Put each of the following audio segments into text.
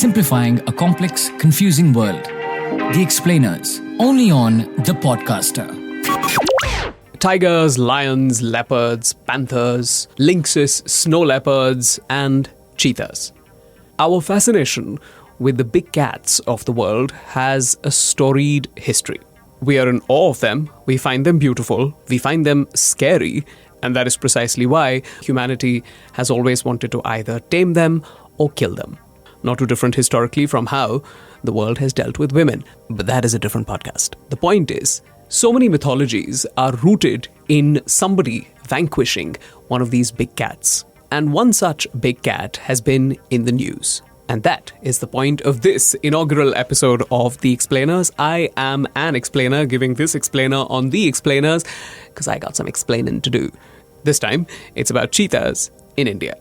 simplifying a complex, confusing world. The Explainers, only on The Podcaster. Tigers, lions, leopards, panthers, lynxes, snow leopards, and cheetahs. Our fascination with the big cats of the world has a storied history. We are in awe of them, we find them beautiful, we find them scary, and that is precisely why humanity has always wanted to either tame them or kill them. Not too different historically from how the world has dealt with women, but that is a different podcast. The point is, so many mythologies are rooted in somebody vanquishing one of these big cats. And one such big cat has been in the news. And that is the point of this inaugural episode of The Explainers. I am an explainer giving this explainer on The Explainers because I got some explaining to do. This time, it's about cheetahs in India.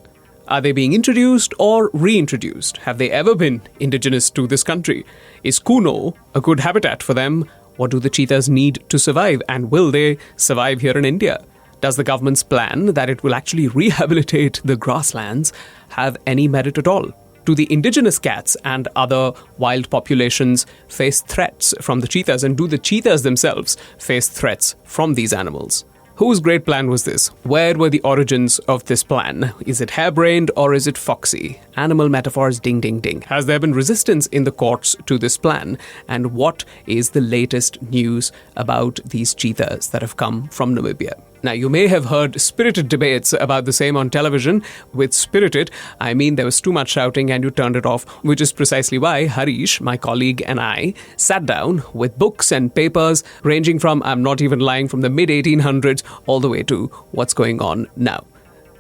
Are they being introduced or reintroduced? Have they ever been indigenous to this country? Is Kuno a good habitat for them? What do the cheetahs need to survive? And will they survive here in India? Does the government's plan that it will actually rehabilitate the grasslands have any merit at all? Do the indigenous cats and other wild populations face threats from the cheetahs? And do the cheetahs themselves face threats from these animals? Whose great plan was this? Where were the origins of this plan? Is it harebrained or is it foxy? Animal metaphors, ding, ding, ding. Has there been resistance in the courts to this plan? And what is the latest news about these cheetahs that have come from Namibia? Now, you may have heard spirited debates about the same on television. With spirited, I mean there was too much shouting and you turned it off, which is precisely why Harish, my colleague, and I sat down with books and papers ranging from, I'm not even lying, from the mid-1800s all the way to what's going on now.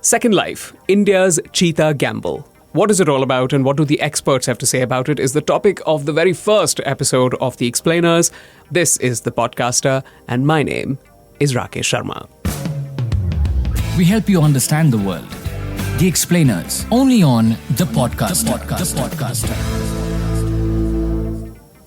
Second Life, India's cheetah gamble. What is it all about and what do the experts have to say about it is the topic of the very first episode of The Explainers. This is The Podcaster and my name is Rakesh Sharma. We help you understand the world. The Explainers, only on The Podcaster. The Podcaster.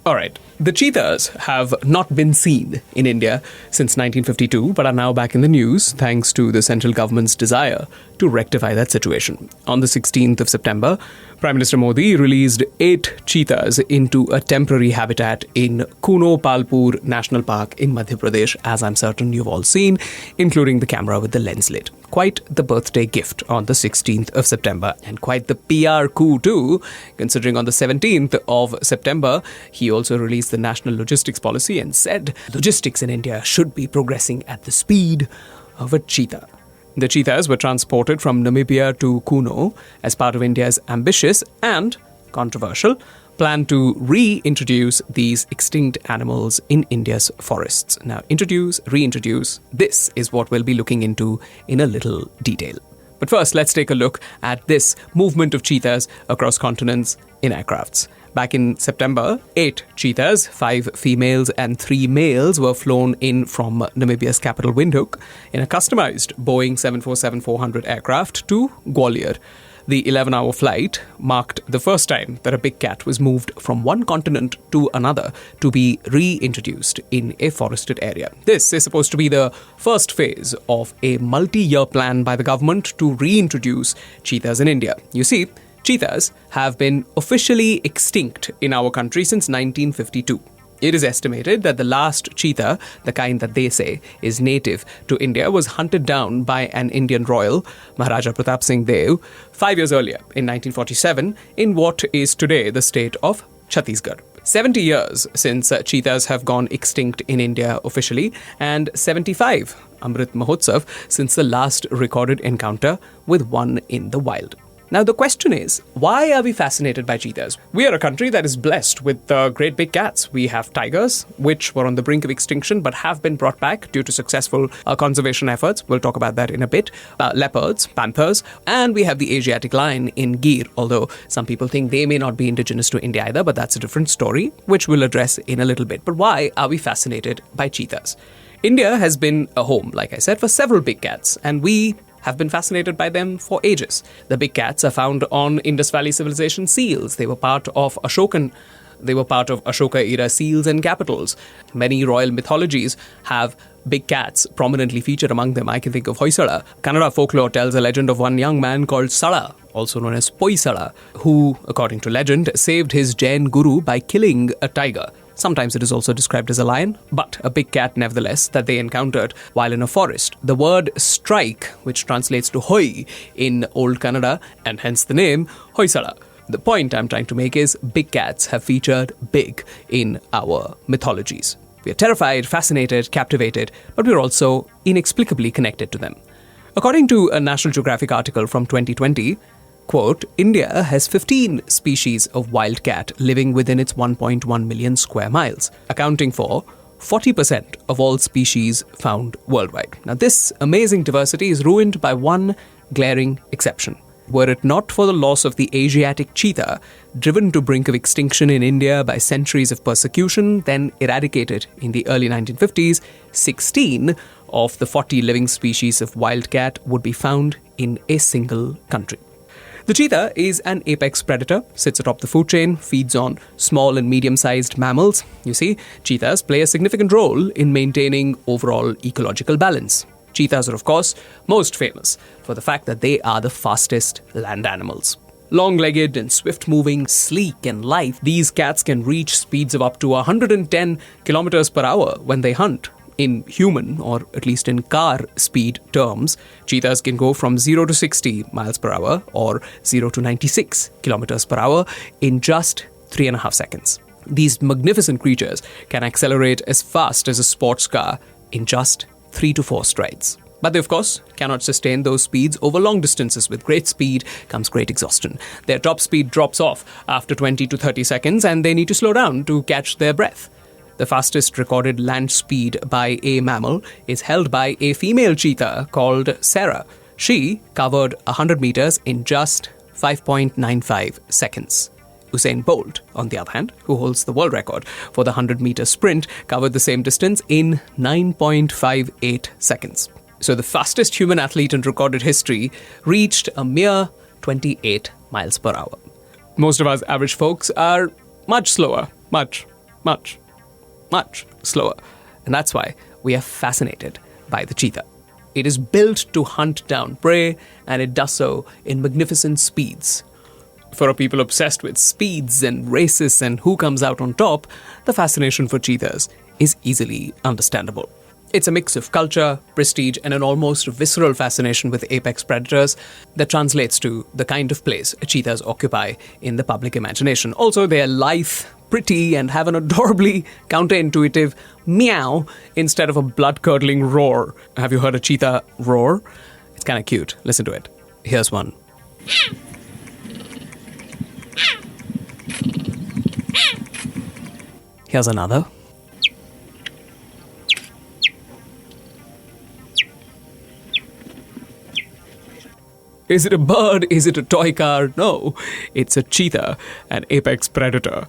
All right. The cheetahs have not been seen in India since 1952, but are now back in the news thanks to the central government's desire to rectify that situation. On the 16th of September, Prime Minister Modi released 8 cheetahs into a temporary habitat in Kuno Palpur National Park in Madhya Pradesh, as I'm certain you've all seen, including the camera with the lens lid. Quite the birthday gift on the 16th of September, and quite the PR coup too, considering on the 17th of September, he also released the National Logistics Policy and said logistics in India should be progressing at the speed of a cheetah. The cheetahs were transported from Namibia to Kuno as part of India's ambitious and controversial plan to reintroduce these extinct animals in India's forests. Now, introduce, reintroduce, this is what we'll be looking into in a little detail. But first, let's take a look at this movement of cheetahs across continents in aircrafts. Back in September, 8 cheetahs, 5 females and 3 males were flown in from Namibia's capital Windhoek in a customized Boeing 747-400 aircraft to Gwalior. The 11-hour flight marked the first time that a big cat was moved from one continent to another to be reintroduced in a forested area. This is supposed to be the first phase of a multi-year plan by the government to reintroduce cheetahs in India. You see, cheetahs have been officially extinct in our country since 1952. It is estimated that the last cheetah, the kind that they say is native to India, was hunted down by an Indian royal, Maharaja Pratap Singh Dev, 5 years earlier, in 1947, in what is today the state of Chhattisgarh. 70 years since cheetahs have gone extinct in India officially, and 75 Amrit Mahotsav since the last recorded encounter with one in the wild. Now, the question is, why are we fascinated by cheetahs? We are a country that is blessed with great big cats. We have tigers, which were on the brink of extinction but have been brought back due to successful conservation efforts. We'll talk about that in a bit. Leopards, panthers, and we have the Asiatic lion in Gir, although some people think they may not be indigenous to India either, but that's a different story, which we'll address in a little bit. But why are we fascinated by cheetahs? India has been a home, like I said, for several big cats, and we have been fascinated by them for ages. The big cats are found on Indus Valley Civilization seals. They were part of Ashokan They were part of Ashoka-era seals and capitals. Many royal mythologies have big cats prominently featured among them. I can think of Hoysala. Kannada folklore tells a legend of one young man called Sala, also known as Poisala, who, according to legend, saved his Jain guru by killing a tiger. Sometimes it is also described as a lion, but a big cat nevertheless that they encountered while in a forest. The word strike, which translates to hoi in Old Kannada, and hence the name Hoysala. The point I'm trying to make is big cats have featured big in our mythologies. We are terrified, fascinated, captivated, but we're also inexplicably connected to them. According to a National Geographic article from 2020, quote, India has 15 species of wild cat living within its 1.1 million square miles, accounting for 40% of all species found worldwide. Now, this amazing diversity is ruined by one glaring exception. Were it not for the loss of the Asiatic cheetah, driven to brink of extinction in India by centuries of persecution, then eradicated in the early 1950s, 16 of the 40 living species of wildcat would be found in a single country. The cheetah is an apex predator, sits atop the food chain, feeds on small and medium-sized mammals. You see, cheetahs play a significant role in maintaining overall ecological balance. Cheetahs are, of course, most famous for the fact that they are the fastest land animals. Long-legged and swift-moving, sleek and lithe, these cats can reach speeds of up to 110 kilometers per hour when they hunt. In human, or at least in car speed terms, cheetahs can go from 0 to 60 miles per hour or 0 to 96 kilometers per hour in just 3.5 seconds. These magnificent creatures can accelerate as fast as a sports car in just 3 to 4 strides. But they, of course, cannot sustain those speeds over long distances. With great speed comes great exhaustion. Their top speed drops off after 20 to 30 seconds and they need to slow down to catch their breath. The fastest recorded land speed by a mammal is held by a female cheetah called Sarah. She covered 100 meters in just 5.95 seconds. Usain Bolt, on the other hand, who holds the world record for the 100-meter sprint, covered the same distance in 9.58 seconds. So the fastest human athlete in recorded history reached a mere 28 miles per hour. Most of us average folks are much slower. Much slower. And that's why we are fascinated by the cheetah. It is built to hunt down prey, and it does so in magnificent speeds. For a people obsessed with speeds and races and who comes out on top, the fascination for cheetahs is easily understandable. It's a mix of culture, prestige, and an almost visceral fascination with apex predators that translates to the kind of place cheetahs occupy in the public imagination. Also, they are lithe, pretty, and have an adorably counterintuitive meow instead of a blood-curdling roar. Have you heard a cheetah roar? It's kind of cute. Listen to it. Here's one. Here's another. Is it a bird? Is it a toy car? No, it's a cheetah, an apex predator.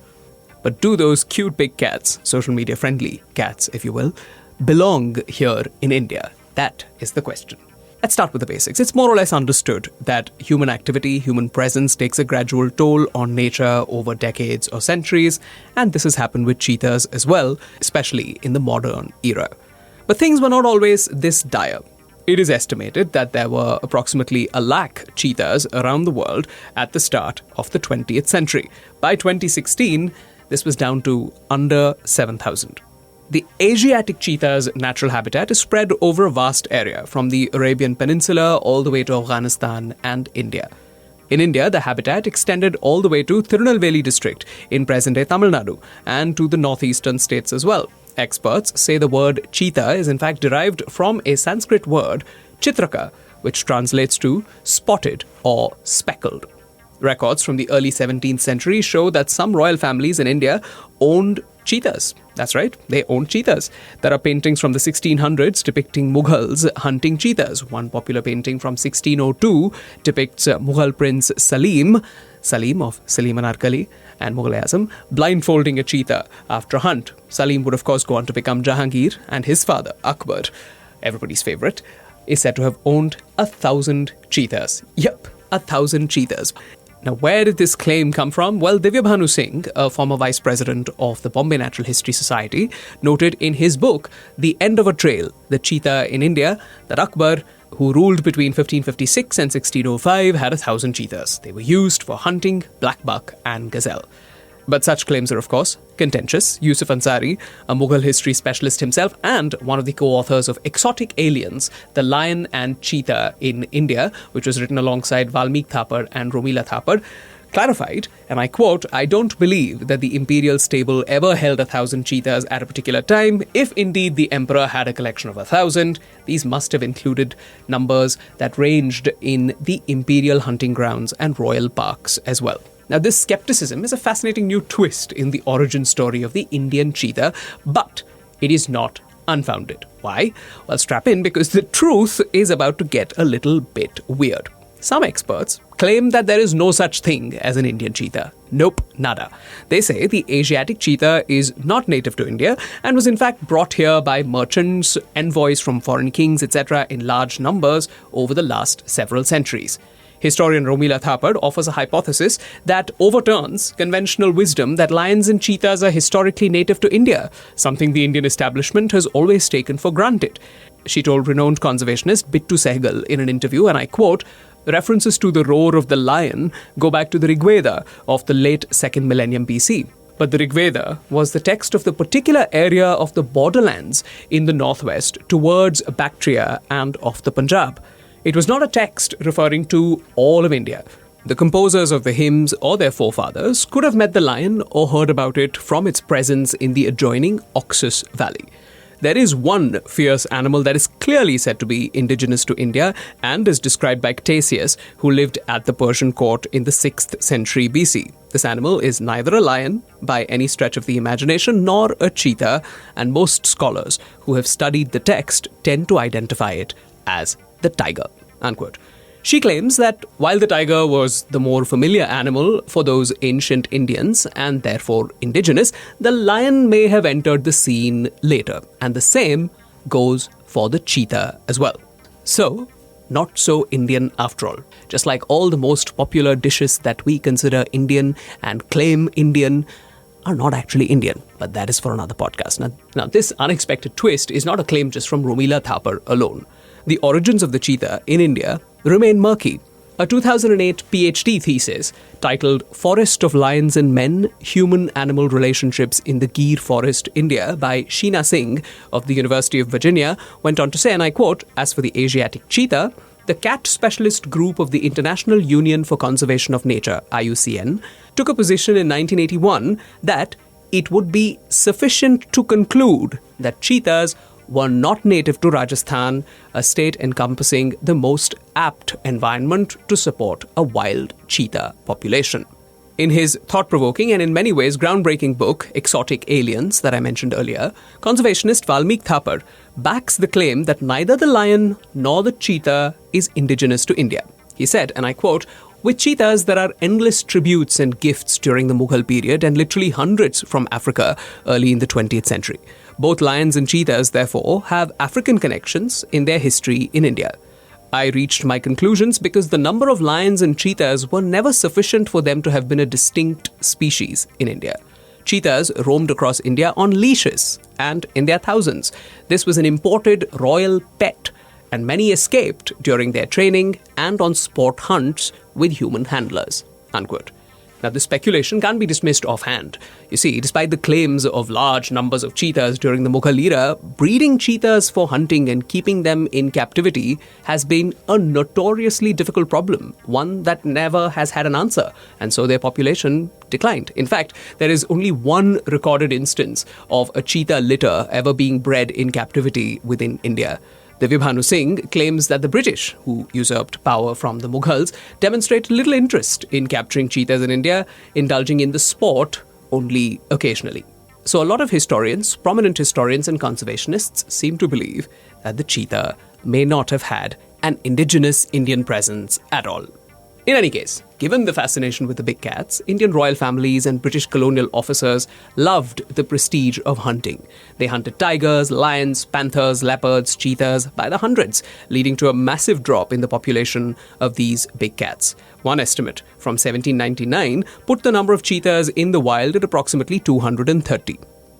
But do those cute big cats, social media friendly cats if you will, belong here in India? That is the question. Let's start with the basics. It's more or less understood that human activity, human presence takes a gradual toll on nature over decades or centuries, and this has happened with cheetahs as well, especially in the modern era. But things were not always this dire. It is estimated that there were approximately 1 lakh cheetahs around the world at the start of the 20th century. By 2016, this was down to under 7,000. The Asiatic cheetah's natural habitat is spread over a vast area, from the Arabian Peninsula all the way to Afghanistan and India. In India, the habitat extended all the way to Tirunelveli district in present-day Tamil Nadu and to the northeastern states as well. Experts say the word cheetah is in fact derived from a Sanskrit word, chitraka, which translates to spotted or speckled. Records from the early 17th century show that some royal families in India owned cheetahs. That's right, they owned cheetahs. There are paintings from the 1600s depicting Mughals hunting cheetahs. One popular painting from 1602 depicts Mughal Prince Salim of Salim Anarkali and Mughal-e-Azam, blindfolding a cheetah after a hunt. Salim would of course go on to become Jahangir, and his father, Akbar, everybody's favourite, is said to have owned 1,000 cheetahs. Yep, 1,000 cheetahs. Now, where did this claim come from? Well, Divya Bhanu Singh, a former vice president of the Bombay Natural History Society, noted in his book, The End of a Trail, The Cheetah in India, that Akbar, who ruled between 1556 and 1605, had 1,000 cheetahs. They were used for hunting blackbuck and gazelle. But such claims are, of course, contentious. Yusuf Ansari, a Mughal history specialist himself and one of the co-authors of Exotic Aliens, The Lion and Cheetah in India, which was written alongside Valmik Thapar and Romila Thapar, clarified, and I quote, "I don't believe that the imperial stable ever held 1,000 cheetahs at a particular time. If indeed the emperor had a collection of 1,000, these must have included numbers that ranged in the imperial hunting grounds and royal parks as well." Now, this skepticism is a fascinating new twist in the origin story of the Indian cheetah, but it is not unfounded. Why? Well, strap in, because the truth is about to get a little bit weird. Some experts claim that there is no such thing as an Indian cheetah. Nope, nada. They say the Asiatic cheetah is not native to India and was in fact brought here by merchants, envoys from foreign kings, etc. in large numbers over the last several centuries. Historian Romila Thapar offers a hypothesis that overturns conventional wisdom that lions and cheetahs are historically native to India, something the Indian establishment has always taken for granted. She told renowned conservationist Bittu Sehgal in an interview, and I quote, "References to the roar of the lion go back to the Rig Veda of the late 2nd millennium BC. But the Rig Veda was the text of the particular area of the borderlands in the northwest towards Bactria and of the Punjab. It was not a text referring to all of India. The composers of the hymns or their forefathers could have met the lion or heard about it from its presence in the adjoining Oxus Valley. There is one fierce animal that is clearly said to be indigenous to India and is described by Ctesias, who lived at the Persian court in the 6th century BC. This animal is neither a lion by any stretch of the imagination nor a cheetah, and most scholars who have studied the text tend to identify it as the tiger." Unquote. She claims that while the tiger was the more familiar animal for those ancient Indians and therefore indigenous, the lion may have entered the scene later, and the same goes for the cheetah as well. So, not so Indian after all. Just like all the most popular dishes that we consider Indian and claim Indian are not actually Indian, but that is for another podcast. Now, this unexpected twist is not a claim just from Romila Thapar alone. The origins of the cheetah in India remain murky. A 2008 PhD thesis titled Forest of Lions and Men, Human-Animal Relationships in the Gir Forest, India by Sheena Singh of the University of Virginia went on to say, and I quote, "As for the Asiatic cheetah, the cat specialist group of the International Union for Conservation of Nature, IUCN, took a position in 1981 that it would be sufficient to conclude that cheetahs were not native to Rajasthan, a state encompassing the most apt environment to support a wild cheetah population." In his thought-provoking and in many ways groundbreaking book, Exotic Aliens, that I mentioned earlier, conservationist Valmik Thapar backs the claim that neither the lion nor the cheetah is indigenous to India. He said, and I quote, "With cheetahs, there are endless tributes and gifts during the Mughal period and literally hundreds from Africa early in the 20th century. Both lions and cheetahs, therefore, have African connections in their history in India. I reached my conclusions because the number of lions and cheetahs were never sufficient for them to have been a distinct species in India. Cheetahs roamed across India on leashes and in their thousands. This was an imported royal pet, and many escaped during their training and on sport hunts with human handlers." Unquote. Now, this speculation can't be dismissed offhand. You see, despite the claims of large numbers of cheetahs during the Mughal era, breeding cheetahs for hunting and keeping them in captivity has been a notoriously difficult problem, one that never has had an answer, and so their population declined. In fact, there is only one recorded instance of a cheetah litter ever being bred in captivity within India. Divya Bhanu Singh claims that the British, who usurped power from the Mughals, demonstrate little interest in capturing cheetahs in India, indulging in the sport only occasionally. So a lot of historians, prominent historians and conservationists, seem to believe that the cheetah may not have had an indigenous Indian presence at all. In any case, given the fascination with the big cats, Indian royal families and British colonial officers loved the prestige of hunting. They hunted tigers, lions, panthers, leopards, cheetahs by the hundreds, leading to a massive drop in the population of these big cats. One estimate from 1799 put the number of cheetahs in the wild at approximately 230.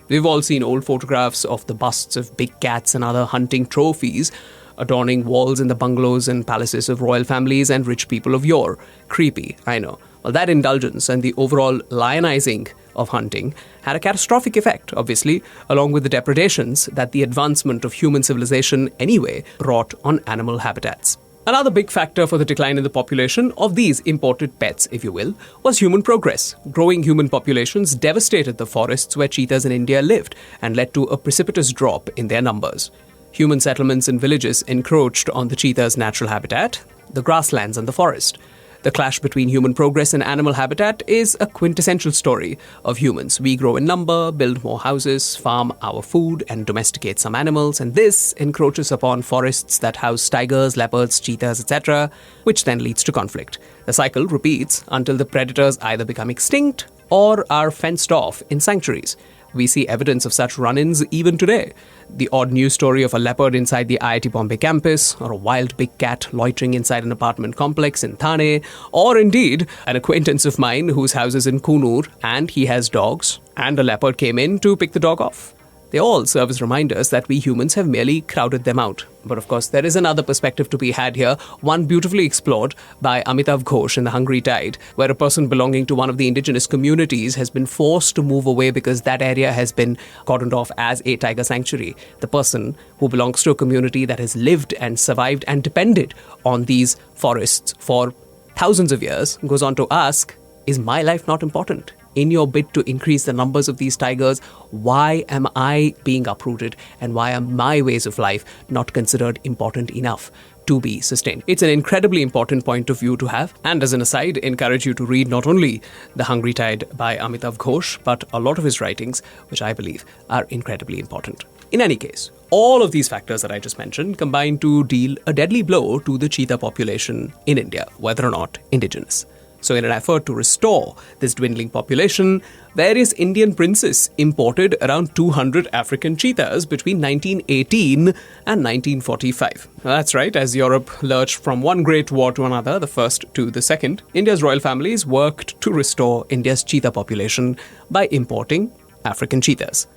We've all seen old photographs of the busts of big cats and other hunting trophies adorning walls in the bungalows and palaces of royal families and rich people of yore. Creepy, I know. Well, that indulgence and the overall lionizing of hunting had a catastrophic effect, obviously, along with the depredations that the advancement of human civilization anyway wrought on animal habitats. Another big factor for the decline in the population of these imported pets, if you will, was human progress. Growing human populations devastated the forests where cheetahs in India lived and led to a precipitous drop in their numbers. Human settlements and villages encroached on the cheetah's natural habitat, the grasslands and the forest. The clash between human progress and animal habitat is a quintessential story of humans. We grow in number, build more houses, farm our food, and domesticate some animals, and this encroaches upon forests that house tigers, leopards, cheetahs, etc., which then leads to conflict. The cycle repeats until the predators either become extinct or are fenced off in sanctuaries. We see evidence of such run-ins even today. The odd news story of a leopard inside the IIT Bombay campus, or a wild big cat loitering inside an apartment complex in Thane, or indeed an acquaintance of mine whose house is in Kuno and he has dogs, and a leopard came in to pick the dog off. They all serve as reminders that we humans have merely crowded them out. But of course, there is another perspective to be had here, one beautifully explored by Amitav Ghosh in The Hungry Tide, where a person belonging to one of the indigenous communities has been forced to move away because that area has been cordoned off as a tiger sanctuary. The person who belongs to a community that has lived and survived and depended on these forests for thousands of years goes on to ask, is my life not important? In your bid to increase the numbers of these tigers, why am I being uprooted and why are my ways of life not considered important enough to be sustained? It's an incredibly important point of view to have, and as an aside, encourage you to read not only The Hungry Tide by Amitav Ghosh, but a lot of his writings, which I believe are incredibly important. In any case, all of these factors that I just mentioned combine to deal a deadly blow to the cheetah population in India, whether or not indigenous. So in an effort to restore this dwindling population, various Indian princes imported around 200 African cheetahs between 1918 and 1945. That's right, as Europe lurched from one great war to another, the first to the second, India's royal families worked to restore India's cheetah population by importing African cheetahs.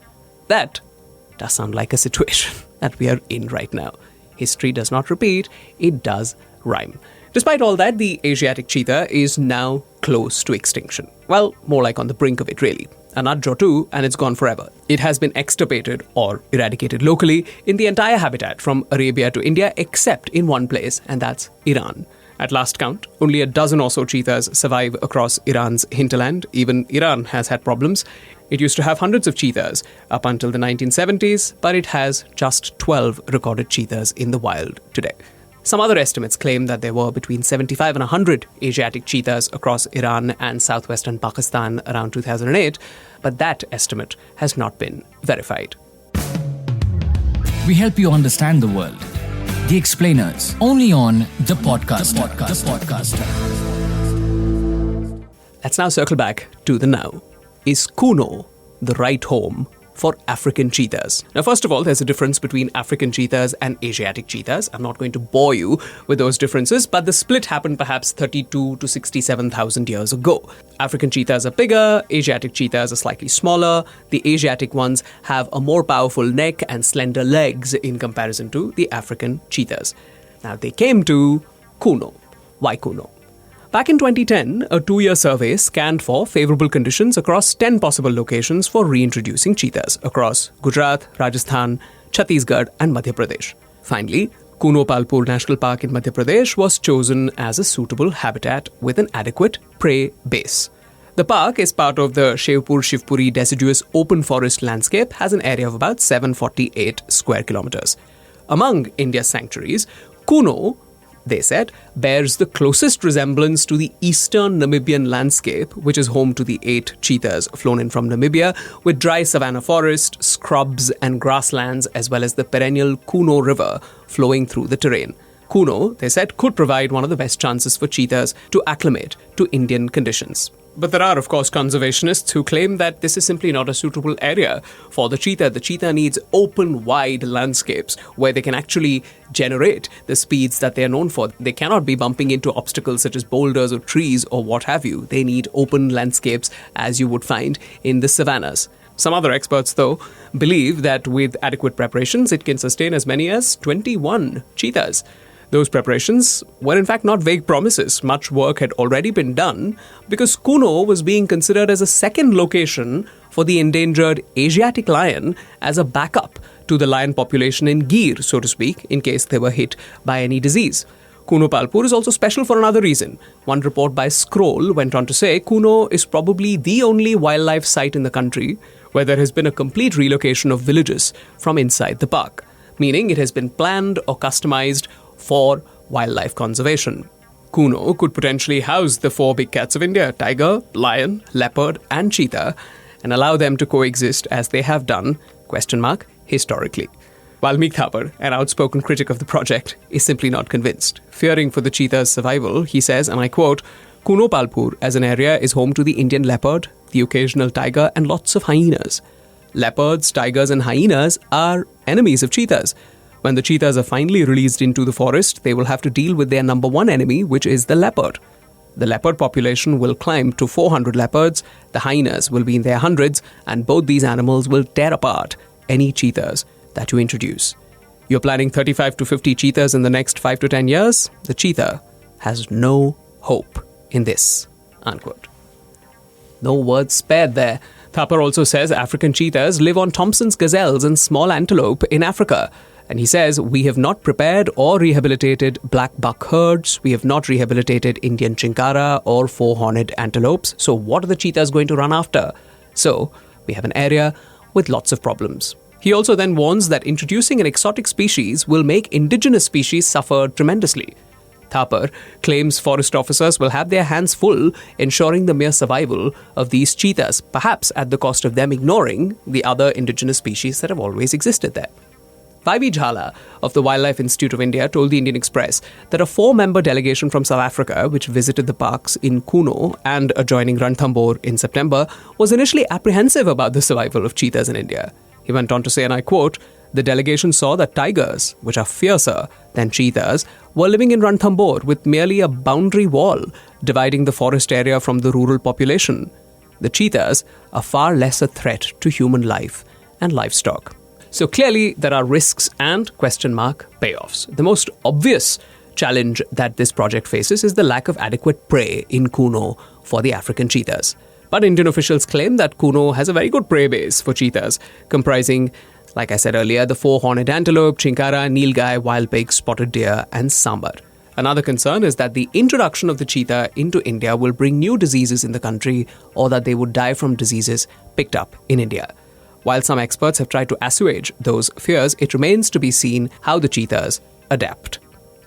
That does sound like a situation that we are in right now. History does not repeat, it does rhyme. Despite all that, the Asiatic cheetah is now close to extinction. Well, more like on the brink of it, really. A nudge or two, and it's gone forever. It has been extirpated or eradicated locally in the entire habitat from Arabia to India, except in one place, and that's Iran. At last count, only a dozen or so cheetahs survive across Iran's hinterland. Even Iran has had problems. It used to have hundreds of cheetahs up until the 1970s, but it has just 12 recorded cheetahs in the wild today. Some other estimates claim that there were between 75 and 100 Asiatic cheetahs across Iran and southwestern Pakistan around 2008, but that estimate has not been verified. We help you understand the world. The Explainers, only on The Podcast. Let's now circle back to the now. Is Kuno the right home for African cheetahs? Now, first of all, there's a difference between African cheetahs and Asiatic cheetahs. I'm not going to bore you with those differences, but the split happened perhaps 32 to 67,000 years ago. African cheetahs are bigger, Asiatic cheetahs are slightly smaller. The Asiatic ones have a more powerful neck and slender legs in comparison to the African cheetahs. Now, they came to Kuno. Why Kuno? Back in 2010, a 2-year survey scanned for favourable conditions across 10 possible locations for reintroducing cheetahs across Gujarat, Rajasthan, Chhattisgarh and Madhya Pradesh. Finally, Kuno Palpur National Park in Madhya Pradesh was chosen as a suitable habitat with an adequate prey base. The park is part of the Shivpur-Shivpuri deciduous open forest landscape, has an area of about 748 square kilometres. Among India's sanctuaries, Kuno, they said, bears the closest resemblance to the eastern Namibian landscape, which is home to the 8 cheetahs flown in from Namibia, with dry savanna forest, scrubs and grasslands, as well as the perennial Kuno River flowing through the terrain. Kuno, they said, could provide one of the best chances for cheetahs to acclimate to Indian conditions. But there are, of course, conservationists who claim that this is simply not a suitable area for the cheetah. The cheetah needs open, wide landscapes where they can actually generate the speeds that they are known for. They cannot be bumping into obstacles such as boulders or trees or what have you. They need open landscapes as you would find in the savannas. Some other experts, though, believe that with adequate preparations, it can sustain as many as 21 cheetahs. Those preparations were in fact not vague promises. Much work had already been done because Kuno was being considered as a second location for the endangered Asiatic lion as a backup to the lion population in Gir, so to speak, in case they were hit by any disease. Kuno Palpur is also special for another reason. One report by Scroll went on to say Kuno is probably the only wildlife site in the country where there has been a complete relocation of villages from inside the park, meaning it has been planned or customized for wildlife conservation. Kuno could potentially house the 4 big cats of India, tiger, lion, leopard and cheetah, and allow them to coexist as they have done, historically. Valmeek Thapar, an outspoken critic of the project, is simply not convinced. Fearing for the cheetah's survival, he says, and I quote, Kuno Palpur as an area is home to the Indian leopard, the occasional tiger and lots of hyenas. Leopards, tigers and hyenas are enemies of cheetahs. When the cheetahs are finally released into the forest, they will have to deal with their number one enemy, which is the leopard. The leopard population will climb to 400 leopards, the hyenas will be in their hundreds, and both these animals will tear apart any cheetahs that you introduce. You're planning 35 to 50 cheetahs in the next 5 to 10 years? The cheetah has no hope in this, unquote. No words spared there. Thapar also says African cheetahs live on Thompson's gazelles and small antelope in Africa. And he says, we have not prepared or rehabilitated black buck herds. We have not rehabilitated Indian chinkara or four-horned antelopes. So what are the cheetahs going to run after? So we have an area with lots of problems. He also then warns that introducing an exotic species will make indigenous species suffer tremendously. Thapar claims forest officers will have their hands full ensuring the mere survival of these cheetahs, perhaps at the cost of them ignoring the other indigenous species that have always existed there. Vaibhi Jhala of the Wildlife Institute of India told the Indian Express that a 4-member delegation from South Africa, which visited the parks in Kuno and adjoining Ranthambore in September, was initially apprehensive about the survival of cheetahs in India. He went on to say, and I quote, the delegation saw that tigers, which are fiercer than cheetahs, were living in Ranthambore with merely a boundary wall dividing the forest area from the rural population. The cheetahs are far less a threat to human life and livestock. So clearly, there are risks and payoffs. The most obvious challenge that this project faces is the lack of adequate prey in Kuno for the African cheetahs. But Indian officials claim that Kuno has a very good prey base for cheetahs, comprising, like I said earlier, the 4-horned antelope, chinkara, nilgai, wild pig, spotted deer, and sambar. Another concern is that the introduction of the cheetah into India will bring new diseases in the country, or that they would die from diseases picked up in India. While some experts have tried to assuage those fears, it remains to be seen how the cheetahs adapt.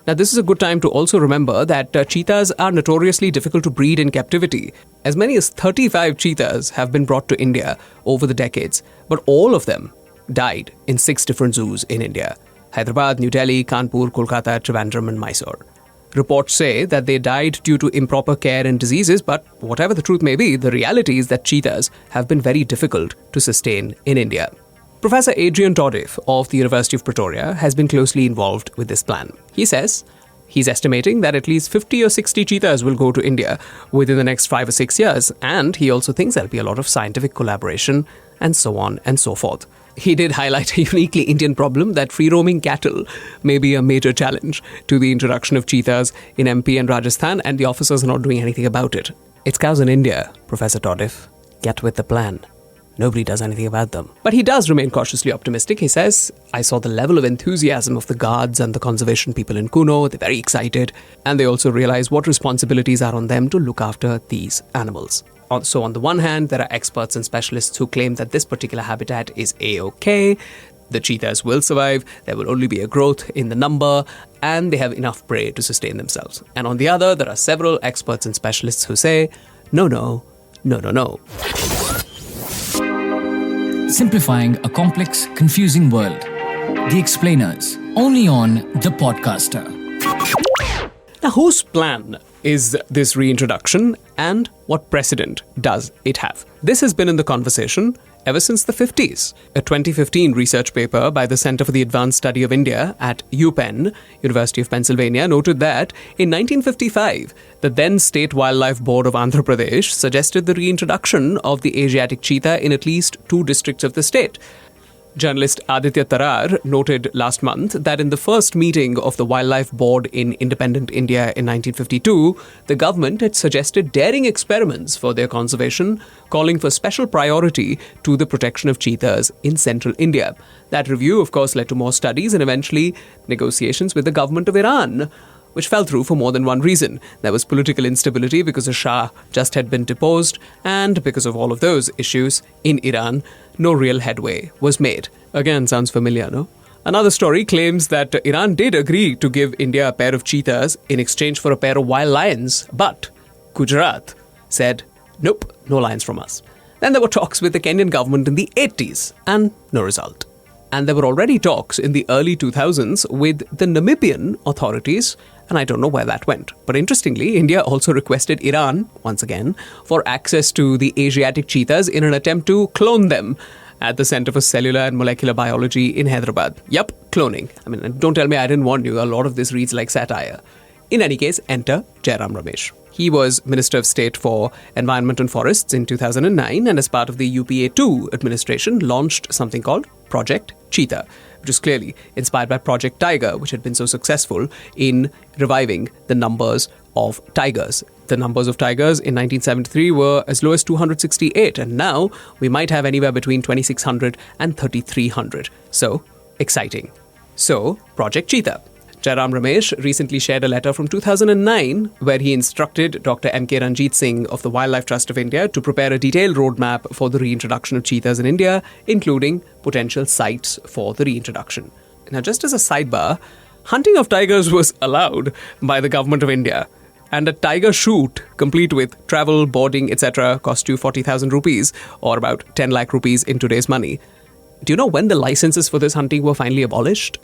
Now, this is a good time to also remember that cheetahs are notoriously difficult to breed in captivity. As many as 35 cheetahs have been brought to India over the decades, but all of them died in 6 different zoos in India: Hyderabad, New Delhi, Kanpur, Kolkata, Trivandrum, and Mysore. Reports say that they died due to improper care and diseases, but whatever the truth may be, the reality is that cheetahs have been very difficult to sustain in India. Professor Adrian Todif of the University of Pretoria has been closely involved with this plan. He says he's estimating that at least 50 or 60 cheetahs will go to India within the next 5 or 6 years, and he also thinks there'll be a lot of scientific collaboration and so on and so forth. He did highlight a uniquely Indian problem that free-roaming cattle may be a major challenge to the introduction of cheetahs in MP and Rajasthan, and the officers are not doing anything about it. It's cows in India, Professor Todif. Get with the plan. Nobody does anything about them. But he does remain cautiously optimistic. He says, I saw the level of enthusiasm of the guards and the conservation people in Kuno. They're very excited, and they also realize what responsibilities are on them to look after these animals. So on the one hand, there are experts and specialists who claim that this particular habitat is A-OK, the cheetahs will survive, there will only be a growth in the number, and they have enough prey to sustain themselves. And on the other, there are several experts and specialists who say, no. Simplifying a complex, confusing world. The Explainers, only on The Podcaster. Now, whose plan is this reintroduction and what precedent does it have? This has been in the conversation ever since the 50s. A 2015 research paper by the Center for the Advanced Study of India at UPenn, University of Pennsylvania, noted that in 1955, the then State Wildlife Board of Andhra Pradesh suggested the reintroduction of the Asiatic cheetah in at least 2 districts of the state. Journalist Aditya Tarar noted last month that in the first meeting of the Wildlife Board in independent India in 1952, the government had suggested daring experiments for their conservation, calling for special priority to the protection of cheetahs in central India. That review, of course, led to more studies and eventually negotiations with the government of Iran, which fell through for more than one reason. There was political instability because the Shah just had been deposed, and because of all of those issues in Iran, no real headway was made. Again, sounds familiar, no? Another story claims that Iran did agree to give India a pair of cheetahs in exchange for a pair of wild lions, but Gujarat said, nope, no lions from us. Then there were talks with the Kenyan government in the 80s, and no result. And there were already talks in the early 2000s with the Namibian authorities, and I don't know where that went. But interestingly, India also requested Iran, once again, for access to the Asiatic cheetahs in an attempt to clone them at the Center for Cellular and Molecular Biology in Hyderabad. Yup, cloning. I mean, don't tell me I didn't warn you. A lot of this reads like satire. In any case, enter Jairam Ramesh. He was Minister of State for Environment and Forests in 2009, and as part of the UPA-2 administration, launched something called Project Cheetah, which is clearly inspired by Project Tiger, which had been so successful in reviving the numbers of tigers. The numbers of tigers in 1973 were as low as 268, and now we might have anywhere between 2,600 and 3,300. So, exciting. So, Project Cheetah. Jairam Ramesh recently shared a letter from 2009 where he instructed Dr. M.K. Ranjit Singh of the Wildlife Trust of India to prepare a detailed roadmap for the reintroduction of cheetahs in India, including potential sites for the reintroduction. Now, just as a sidebar, hunting of tigers was allowed by the government of India, and a tiger shoot, complete with travel, boarding, etc., cost you 40,000 rupees, or about 10 lakh rupees in today's money. Do you know when the licenses for this hunting were finally abolished?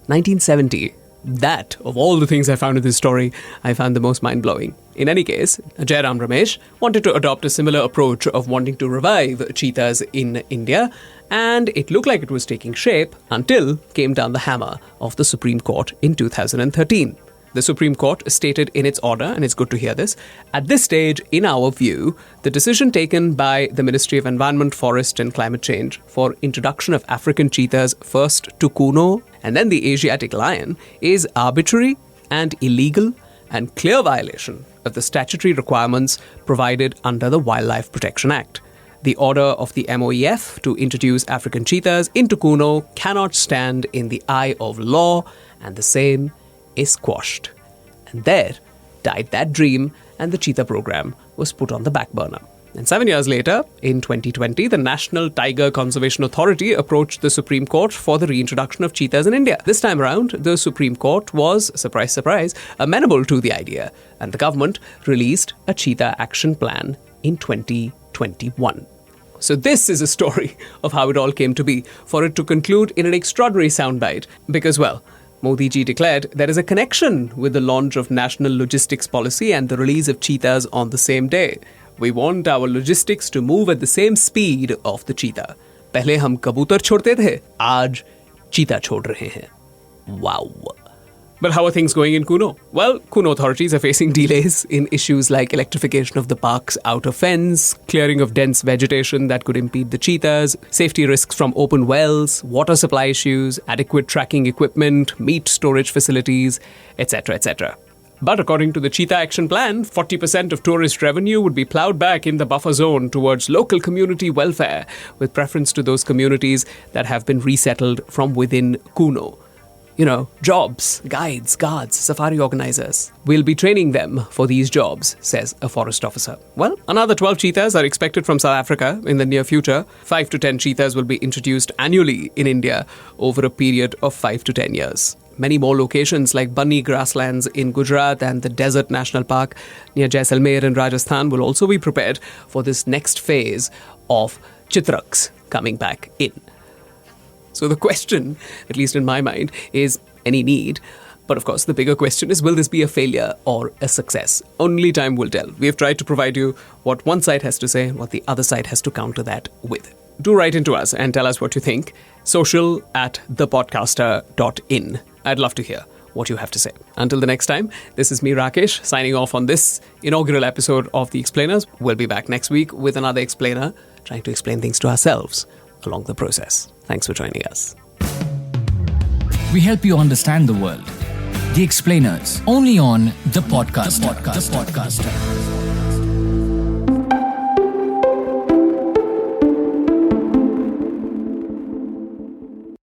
1970. That, of all the things I found in this story, I found the most mind-blowing. In any case, Jairam Ramesh wanted to adopt a similar approach of wanting to revive cheetahs in India, and it looked like it was taking shape until came down the hammer of the Supreme Court in 2013. The Supreme Court stated in its order, and it's good to hear this, at this stage, in our view, the decision taken by the Ministry of Environment, Forest and Climate Change for introduction of African cheetahs first to Kuno and then the Asiatic lion is arbitrary and illegal and clear violation of the statutory requirements provided under the Wildlife Protection Act. The order of the MOEF to introduce African cheetahs into Kuno cannot stand in the eye of law, and the same is quashed. And there died that dream, and the cheetah program was put on the back burner. And 7 years later, in 2020, the National Tiger Conservation Authority approached the Supreme Court for the reintroduction of cheetahs in India. This time around, the Supreme Court was, surprise, surprise, amenable to the idea, and the government released a cheetah action plan in 2021. So this is a story of how it all came to be, for it to conclude in an extraordinary soundbite, because, well, Modi ji declared there is a connection with the launch of National Logistics Policy and the release of cheetahs on the same day. We want our logistics to move at the same speed of the cheetah. पहले हम कबूतर छोड़ते थे, आज cheetah छोड़ रहे हैं. Wow. But how are things going in Kuno? Well, Kuno authorities are facing delays in issues like electrification of the park's outer fence, clearing of dense vegetation that could impede the cheetahs, safety risks from open wells, water supply issues, adequate tracking equipment, meat storage facilities, etc., etc. But according to the Cheetah Action Plan, 40% of tourist revenue would be ploughed back in the buffer zone towards local community welfare, with preference to those communities that have been resettled from within Kuno. You know, jobs, guides, guards, safari organizers. We'll be training them for these jobs, says a forest officer. Well, another 12 cheetahs are expected from South Africa in the near future. 5 to 10 cheetahs will be introduced annually in India over a period of 5 to 10 years. Many more locations like Bunny grasslands in Gujarat and the Desert National Park near Jaisalmer in Rajasthan will also be prepared for this next phase of Chitraks coming back in. So the question, at least in my mind, is any need But of course, the bigger question is, will this be a failure or a success? Only time will tell. We have tried to provide you what one side has to say and what the other side has to counter that with. Do write into us and tell us what you think. social@thepodcaster.in. I'd love to hear what you have to say. Until the next time, this is me, Rakesh, signing off on this inaugural episode of The Explainers. We'll be back next week with another explainer, trying to explain things to ourselves along the process. Thanks for joining us. We help you understand the world. The Explainers, only on The Podcaster.